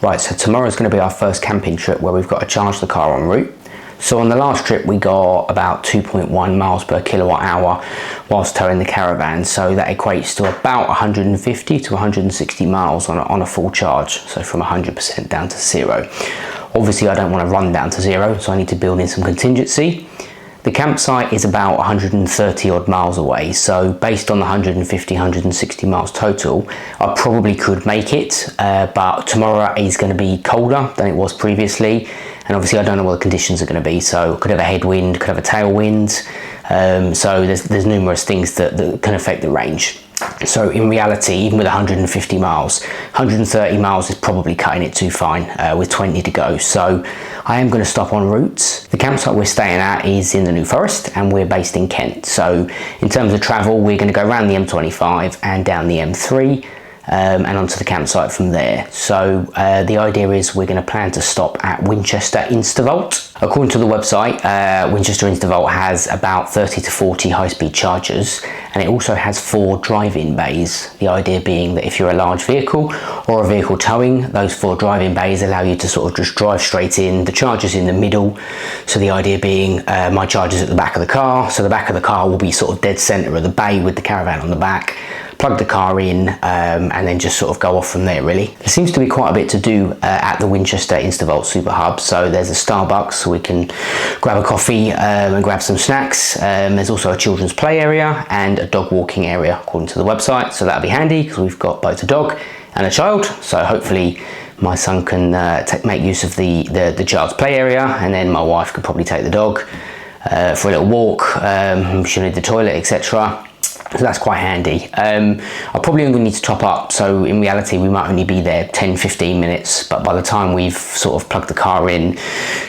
Right, so tomorrow's going to be our first camping trip where we've got to charge the car en route. So on the last trip we got about 2.1 miles per kilowatt hour whilst towing the caravan, so that equates to about 150 to 160 miles on a full charge, so from 100% down to zero. Obviously I don't want to run down to zero, so I need to build in some contingency. The campsite is about 130 odd miles away, so based on the 150, 160 miles total, I probably could make it, but tomorrow is going to be colder than it was previously, and obviously I don't know what the conditions are going to be, so could have a headwind, could have a tailwind, so there's numerous things that can affect the range. So in reality, even with 150 miles, 130 miles is probably cutting it too fine with 20 to go. So I am going to stop en route. The campsite we're staying at is in the New Forest and we're based in Kent. So in terms of travel, we're going to go around the M25 and down the M3 and onto the campsite from there. So the idea is we're going to plan to stop at Winchester Instavolt. According to the website, Winchester Instavolt has about 30 to 40 high-speed chargers, and it also has 4 drive-in bays. The idea being that if you're a large vehicle or a vehicle towing, those 4 drive-in bays allow you to sort of just drive straight in. The charger's in the middle, so the idea being my charger's at the back of the car, so the back of the car will be sort of dead center of the bay with the caravan on the back. Plug the car in and then just sort of go off from there really. There seems to be quite a bit to do at the Winchester Instavolt Super Hub. So there's a Starbucks, so we can grab a coffee and grab some snacks. There's also a children's play area and a dog walking area according to the website. So that'll be handy because we've got both a dog and a child. So hopefully my son can make use of the child's play area, and then my wife could probably take the dog for a little walk. She'll need the toilet, etc. So that's quite handy. I probably only need to top up, so in reality we might only be there 10-15 minutes, but by the time we've sort of plugged the car in,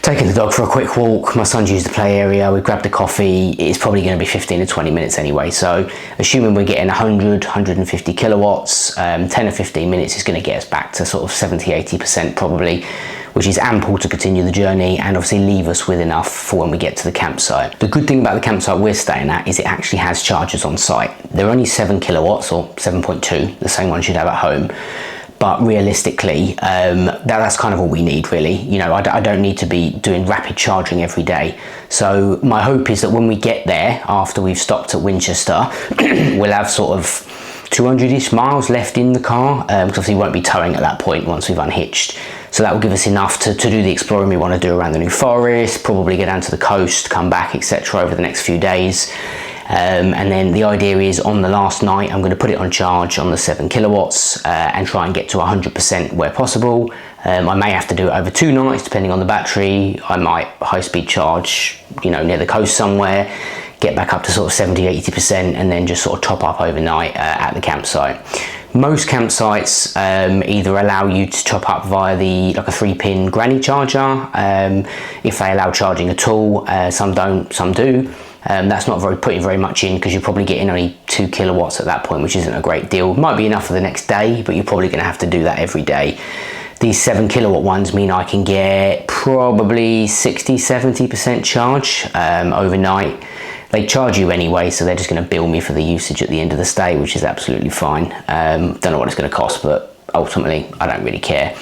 taken the dog for a quick walk, my son's used the play area, we've grabbed a coffee, it's probably going to be 15 to 20 minutes anyway. So assuming we're getting 150 kilowatts, 10 or 15 minutes is going to get us back to sort of 70-80% probably, which is ample to continue the journey and obviously leave us with enough for when we get to the campsite. The good thing about the campsite we're staying at is it actually has chargers on site. They're only 7 kilowatts or 7.2, the same ones you'd have at home. But realistically, that's kind of all we need really. You know, I don't need to be doing rapid charging every day. So my hope is that when we get there, after we've stopped at Winchester, we'll have sort of 200-ish miles left in the car, because obviously we won't be towing at that point once we've unhitched. So that will give us enough to do the exploring we want to do around the New Forest, probably go down to the coast, come back, etc. over the next few days. And then the idea is on the last night, I'm going to put it on charge on the 7 kilowatts and try and get to 100% where possible. I may have to do it over 2 nights, depending on the battery. I might high-speed charge, you know, near the coast somewhere, get back up to sort of 70-80%, and then just sort of top up overnight at the campsite. Most campsites either allow you to top up via like a 3-pin granny charger, if they allow charging at all. Some don't, some do. That's not putting very much in, because you're probably getting only 2 kilowatts at that point, which isn't a great deal. Might be enough for the next day, but you're probably going to have to do that every day. These 7 kilowatt ones mean I can get probably 60-70% charge overnight. They charge you anyway, so they're just going to bill me for the usage at the end of the stay, which is absolutely fine. Don't know what it's going to cost, but ultimately I don't really care.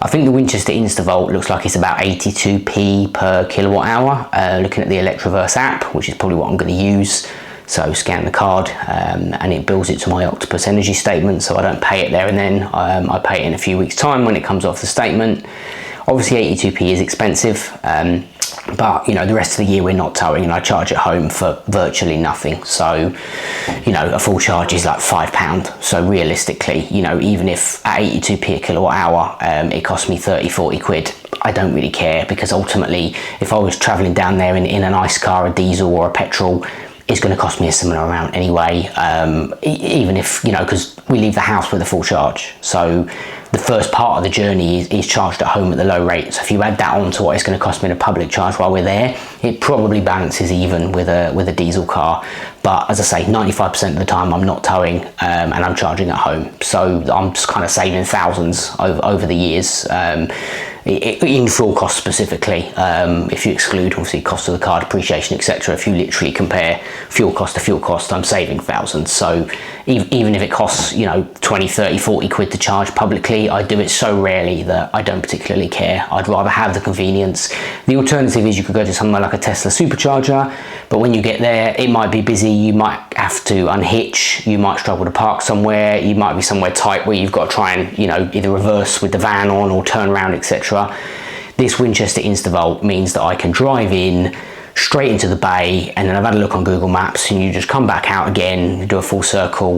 I think the Winchester Instavolt looks like it's about 82p per kilowatt hour, looking at the Electroverse app, which is probably what I'm going to use. So scan the card and it bills it to my Octopus energy statement, so I don't pay it there and then. I pay it in a few weeks' time when it comes off the statement. Obviously 82p is expensive, but you know, the rest of the year we're not towing and I charge at home for virtually nothing. So, you know, a full charge is like £5. So realistically, you know, even if at 82p a kilowatt hour, it costs me 30-40 quid, I don't really care, because ultimately if I was traveling down there in a nice car, a diesel or a petrol, it's going to cost me a similar amount anyway, even if, you know, because we leave the house with a full charge. So the first part of the journey is charged at home at the low rate. So if you add that on to what it's going to cost me in a public charge while we're there, it probably balances even with a diesel car. But as I say, 95% of the time I'm not towing and I'm charging at home. So I'm just kind of saving thousands over the years. in fuel cost specifically. If you exclude obviously cost of the car, depreciation, etc., if you literally compare fuel cost to fuel cost, I'm saving thousands. So even if it costs, you know, 20, 30, 40 quid to charge publicly, I do it so rarely that I don't particularly care. I'd rather have the convenience. The alternative is you could go to somewhere like a Tesla supercharger, but when you get there, it might be busy, you might have to unhitch, you might struggle to park somewhere, you might be somewhere tight where you've got to try and, you know, either reverse with the van on or turn around, etc. This Winchester Instavolt means that I can drive in straight into the bay, and then I've had a look on Google Maps, and you just come back out again, do a full circle,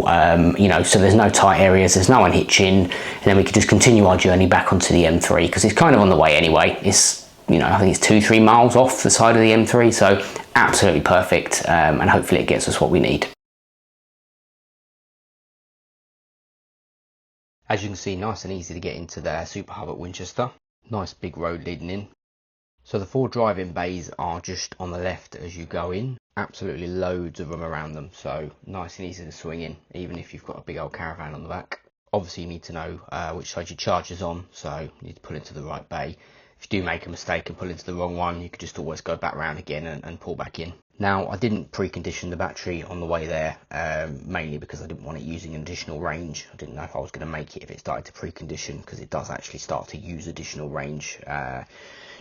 you know, so there's no tight areas, there's no unhitching, and then we can just continue our journey back onto the M3, because it's kind of on the way anyway. It's, you know, I think it's 2-3 miles off the side of the M3, so absolutely perfect, and hopefully it gets us what we need. As you can see, nice and easy to get into the Super Hub at Winchester. Nice big road leading in. So the 4 driving bays are just on the left as you go in. Absolutely loads of room around them, so nice and easy to swing in, even if you've got a big old caravan on the back. Obviously you need to know which side your charger's on, so you need to pull into the right bay. If you do make a mistake and pull into the wrong one, you could just always go back round again and pull back in. Now, I didn't precondition the battery on the way there, mainly because I didn't want it using an additional range. I didn't know if I was going to make it if it started to precondition, because it does actually start to use additional range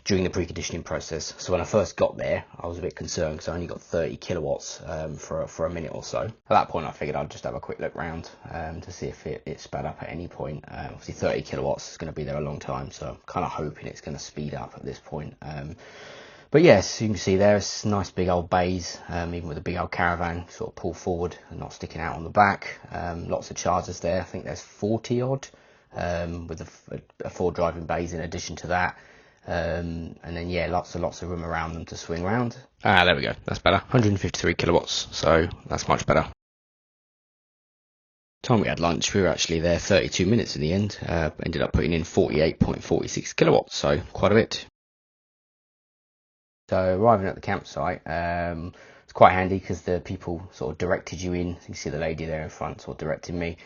during the preconditioning process. So when I first got there, I was a bit concerned because I only got 30 kilowatts for a minute or so. At that point, I figured I'd just have a quick look round to see if it sped up at any point. Obviously 30 kilowatts is going to be there a long time, so I'm kind of hoping it's going to speed up at this point. But yes, you can see there, it's nice big old bays, even with a big old caravan, sort of pull forward and not sticking out on the back. Lots of chargers there, I think there's 40 odd, with a 4 driving bays in addition to that. And then yeah, lots of room around them to swing around. There we go, that's better. 153 kilowatts, so that's much better. Time we had lunch, we were actually there 32 minutes in the end. Ended up putting in 48.46 kilowatts, so quite a bit. So arriving at the campsite, it's quite handy because the people sort of directed you in. You can see the lady there in front sort of directing me.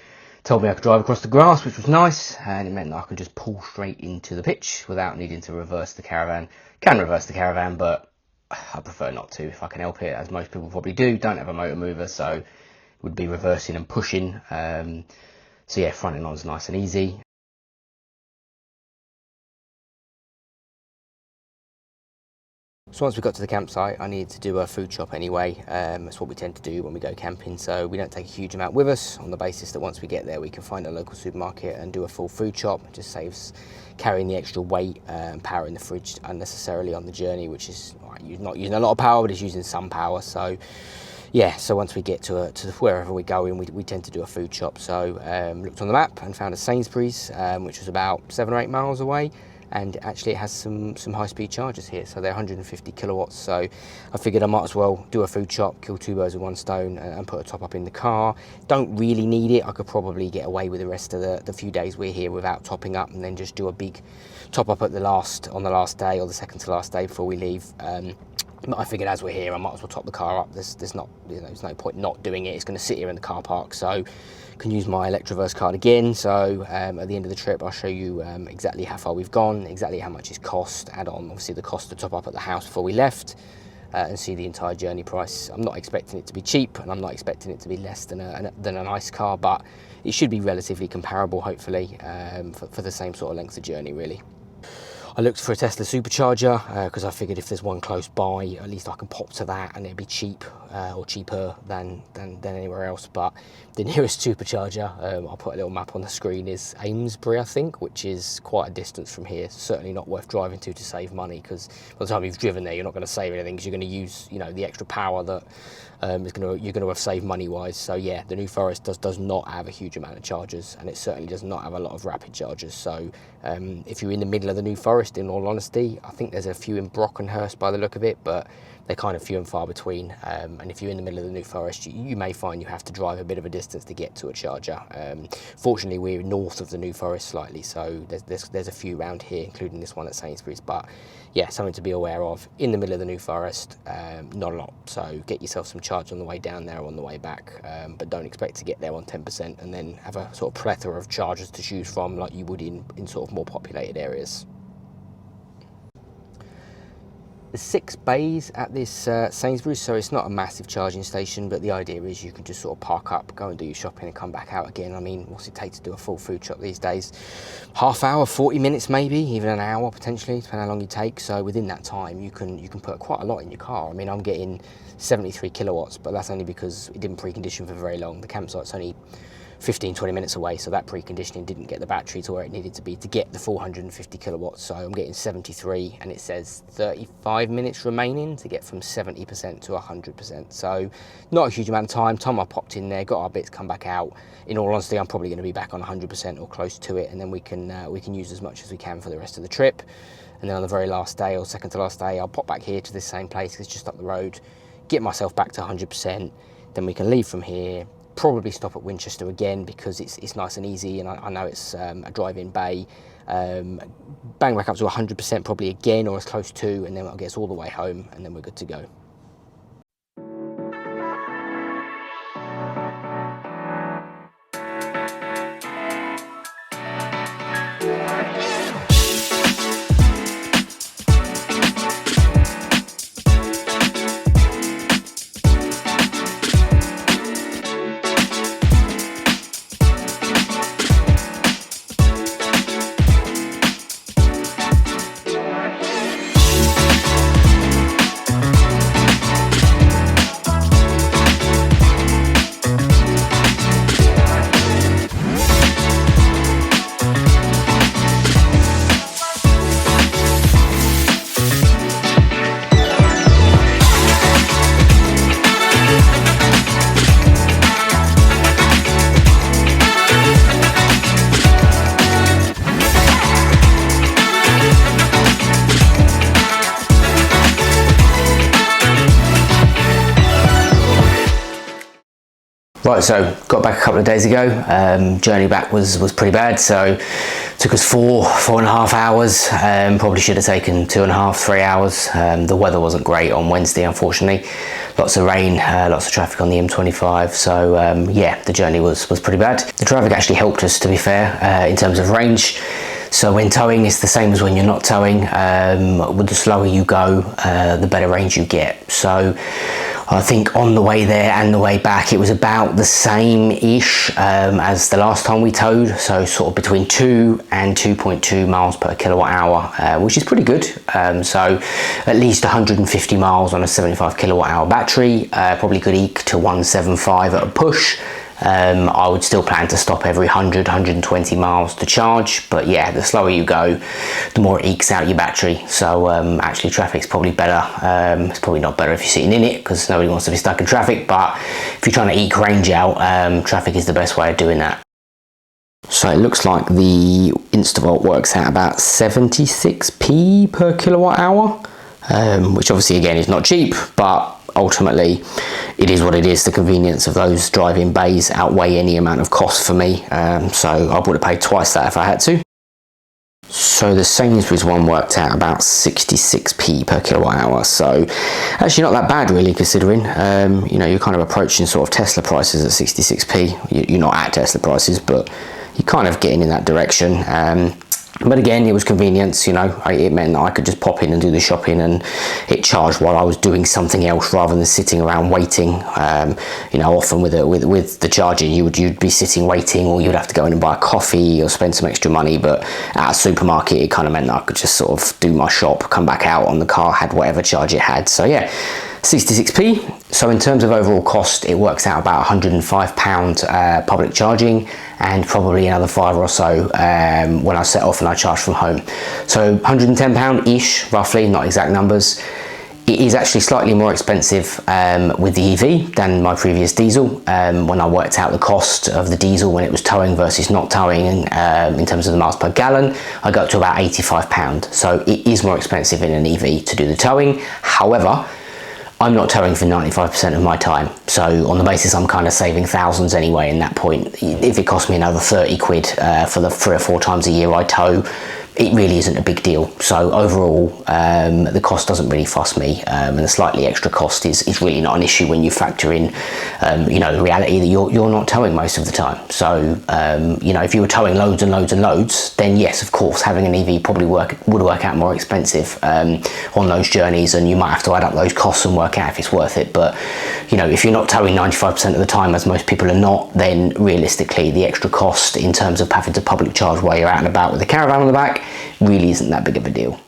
Told me I could drive across the grass, which was nice, and it meant that I could just pull straight into the pitch without needing to reverse the caravan. Can reverse the caravan, but I prefer not to if I can help it, as most people probably do. Don't have a motor mover, so it would be reversing and pushing. So yeah, fronting on is nice and easy. So once we got to the campsite, I needed to do a food shop anyway. That's what we tend to do when we go camping, so we don't take a huge amount with us, on the basis that once we get there we can find a local supermarket and do a full food shop. It just saves carrying the extra weight and power in the fridge unnecessarily on the journey, which is not using a lot of power, but it's using some power. So yeah, so once we get to wherever we're going, we tend to do a food shop. So looked on the map and found a Sainsbury's, which was about 7 or 8 miles away. And actually it has some high-speed chargers here, so they're 150 kilowatts, so I figured I might as well do a food shop, kill 2 birds with 1 stone, and put a top up in the car. Don't really need it. I could probably get away with the rest of the few days we're here without topping up, and then just do a big top up on the last day or the second to last day before we leave. But I figured as we're here, I might as well top the car up. There's not, there's no point not doing it. It's going to sit here in the car park, so I can use my Electroverse card again. So at the end of the trip, I'll show you exactly how far we've gone, exactly how much it's cost, add on obviously the cost to top up at the house before we left, and see the entire journey price. I'm not expecting it to be cheap, and I'm not expecting it to be less than a nice car, but it should be relatively comparable, hopefully, for the same sort of length of journey, really. I looked for a Tesla supercharger because I figured if there's one close by, at least I can pop to that and it'd be cheap or cheaper than anywhere else. But the nearest supercharger, I'll put a little map on the screen, is Amesbury, I think, which is quite a distance from here. Certainly not worth driving to save money, because by the time you've driven there, you're not going to save anything, because you're going to use, the extra power that you're going to have saved money wise. So yeah, the New Forest does not have a huge amount of chargers, and it certainly does not have a lot of rapid chargers. So if you're in the middle of the New Forest, in all honesty, I think there's a few in Brockenhurst by the look of it, but they're kind of few and far between. And if you're in the middle of the New Forest, you may find you have to drive a bit of a distance to get to a charger. Fortunately, we're north of the New Forest slightly, so there's a few around here, including this one at Sainsbury's. But yeah, something to be aware of. In the middle of the New Forest, not a lot. So get yourself some charge on the way down there or on the way back, but don't expect to get there on 10% and then have a sort of plethora of chargers to choose from like you would in sort of more populated areas. There's 6 bays at this Sainsbury's, so it's not a massive charging station, but the idea is you can just sort of park up, go and do your shopping and come back out again. I mean, what's it take to do a full food shop these days? Half hour, 40 minutes maybe, even an hour potentially, depending how long you take. So within that time, you can put quite a lot in your car. I mean, I'm getting 73 kilowatts, but that's only because it didn't precondition for very long. The campsite's only 15-20 minutes away, so that preconditioning didn't get the battery to where it needed to be to get the 450 kilowatts. So I'm getting 73, and it says 35 minutes remaining to get from 70% to 100%. So not a huge amount of time. I popped in there, got our bits, come back out. In all honesty, I'm probably going to be back on 100% or close to it, and then we can use as much as we can for the rest of the trip. And then on the very last day, or second to last day, I'll pop back here to this same place, 'cause it's just up the road, get myself back to 100%. Then we can leave from here. Probably stop at Winchester again, because it's nice and easy, and I know it's a drive-in bay. Bang back up to 100% probably again, or as close to, and then that'll get us all the way home, and then we're good to go. Right, so got back a couple of days ago. Journey back was pretty bad, so took us 4.5 hours. Probably should have taken 2.5, 3 hours. The weather wasn't great on Wednesday, unfortunately. Lots of rain, lots of traffic on the M25. So yeah, the journey was pretty bad. The traffic actually helped us, to be fair, in terms of range. So when towing, it's the same as when you're not towing. The slower you go, the better range you get. So I think on the way there and the way back, it was about the same-ish as the last time we towed. So sort of between 2 and 2.2 miles per kilowatt hour, which is pretty good. So at least 150 miles on a 75 kilowatt hour battery, probably could eke to 175 at a push. I would still plan to stop every 100, 120 miles to charge, but yeah, the slower you go, the more it ekes out your battery. So actually traffic's probably better. It's probably not better if you're sitting in it, because nobody wants to be stuck in traffic, but if you're trying to eke range out, traffic is the best way of doing that. So it looks like the Instavolt works out about 76p per kilowatt hour, which obviously again is not cheap, but ultimately it is what it is. The convenience of those drive-in bays outweigh any amount of cost for me, so I would have paid twice that if I had to. So the Sainsbury's one worked out about 66p per kilowatt hour, so actually not that bad really, considering you know, you're kind of approaching sort of Tesla prices at 66p. You're not at Tesla prices, but you're kind of getting in that direction. But again, it was convenience, you know. It meant that I could just pop in and do the shopping, and it charged while I was doing something else rather than sitting around waiting. You know, often with the charging, you'd be sitting waiting, or you'd have to go in and buy a coffee or spend some extra money. But at a supermarket, it kind of meant that I could just sort of do my shop, come back out on the car, had whatever charge it had. So yeah, 66p. So in terms of overall cost, it works out about £105 public charging, and probably another £5 or so when I set off and I charge from home. So £110-ish, roughly, not exact numbers. It is actually slightly more expensive with the EV than my previous diesel. When I worked out the cost of the diesel when it was towing versus not towing, in terms of the miles per gallon, I got to about £85. So it is more expensive in an EV to do the towing. However, I'm not towing for 95% of my time, so on the basis I'm kind of saving thousands anyway in that point. If it cost me another 30 quid for the 3 or 4 times a year I tow, it really isn't a big deal. So overall, the cost doesn't really fuss me, and the slightly extra cost is really not an issue when you factor in, you know, the reality that you're not towing most of the time. So, you know, if you were towing loads and loads and loads, then yes, of course, having an EV probably would work out more expensive on those journeys, and you might have to add up those costs and work out if it's worth it. But, you know, if you're not towing 95% of the time, as most people are not, then realistically, the extra cost in terms of having to public charge while you're out and about with the caravan on the back really isn't that big of a deal.